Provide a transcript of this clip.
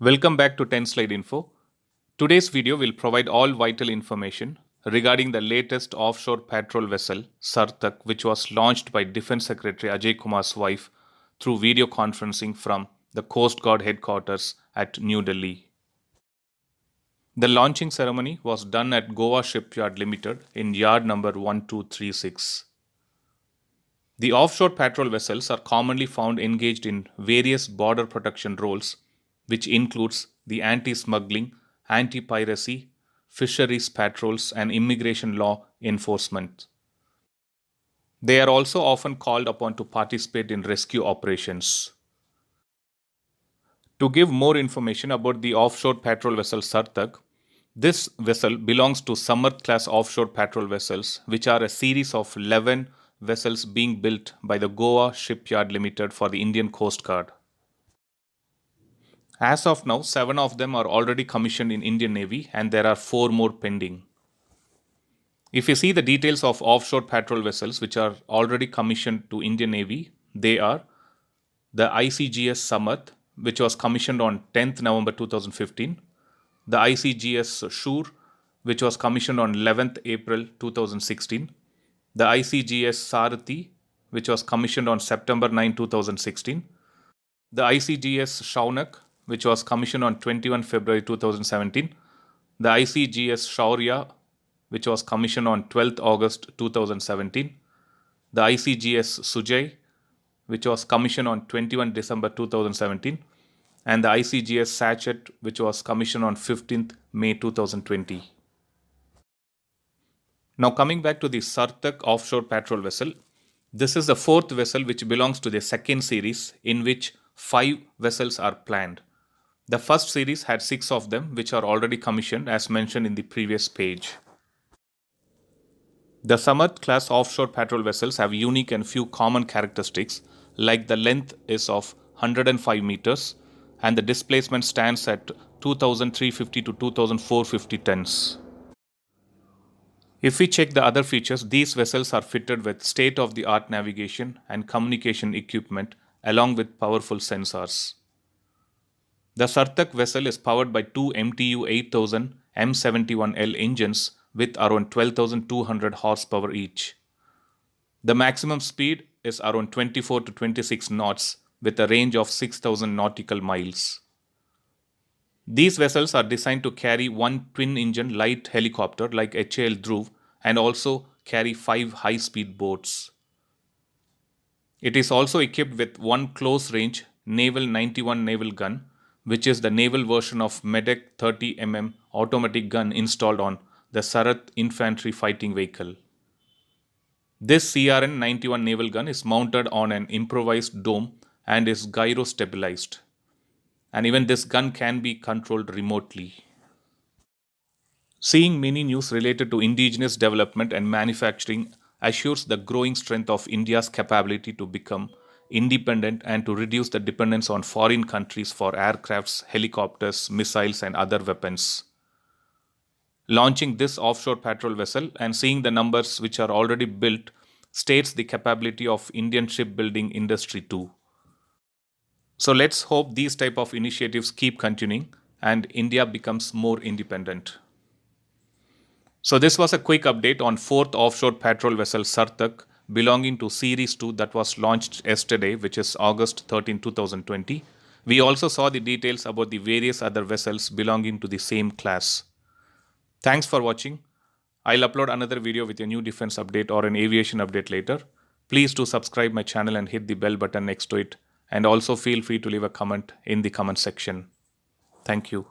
Welcome back to 10 Slide Info. Today's video will provide all vital information regarding the latest offshore patrol vessel, Sartak, which was launched by Defense Secretary Ajay Kumar's wife through video conferencing from the Coast Guard headquarters at New Delhi. The launching ceremony was done at Goa Shipyard Limited in yard number 1236. The offshore patrol vessels are commonly found engaged in various border protection roles, which includes the anti-smuggling, anti-piracy, fisheries patrols, and immigration law enforcement. They are also often called upon to participate in rescue operations. To give more information about the offshore patrol vessel Sartak, this vessel belongs to Samarth class offshore patrol vessels, which are a series of 11 vessels being built by the Goa Shipyard Limited for the Indian Coast Guard. As of now, 7 of them are already commissioned in Indian Navy and there are 4 more pending. If you see the details of offshore patrol vessels which are already commissioned to Indian Navy, they are the ICGS Samarth, which was commissioned on 10th November 2015, the ICGS Shur, which was commissioned on 11th April 2016, the ICGS Sarathi, which was commissioned on September 9, 2016, the ICGS Shaunak, which was commissioned on 21 February 2017, the ICGS Shaurya, which was commissioned on 12th August 2017, the ICGS Sujay, which was commissioned on 21 December 2017, and the ICGS Sachet, which was commissioned on 15th May 2020. Now coming back to the Sartak offshore patrol vessel, this is the 4th vessel which belongs to the second series in which 5 vessels are planned. The first series had 6 of them which are already commissioned as mentioned in the previous page. The Samarth class offshore patrol vessels have unique and few common characteristics, like the length is of 105 meters and the displacement stands at 2350 to 2450 tons. If we check the other features, these vessels are fitted with state-of-the-art navigation and communication equipment along with powerful sensors. The Sartak vessel is powered by 2 MTU 8000 M71L engines with around 12,200 horsepower each. The maximum speed is around 24 to 26 knots with a range of 6,000 nautical miles. These vessels are designed to carry one twin-engine light helicopter like HAL Dhruv and also carry 5 high-speed boats. It is also equipped with one close-range Naval 91 naval gun, which is the naval version of Medec 30mm automatic gun installed on the Sarath infantry fighting vehicle. This CRN 91 naval gun is mounted on an improvised dome and is gyro stabilized. And even this gun can be controlled remotely. Seeing many news related to indigenous development and manufacturing assures the growing strength of India's capability to become independent and to reduce the dependence on foreign countries for aircrafts, helicopters, missiles, and other weapons. Launching this offshore patrol vessel and seeing the numbers which are already built states the capability of Indian shipbuilding industry too. So let's hope these type of initiatives keep continuing and India becomes more independent. So this was a quick update on 4th offshore patrol vessel Sartak belonging to Series 2 that was launched yesterday, which is August 13, 2020. We also saw the details about the various other vessels belonging to the same class. Thanks for watching. I'll upload another video with a new defense update or an aviation update later. Please do subscribe my channel and hit the bell button next to it. And also feel free to leave a comment in the comment section. Thank you.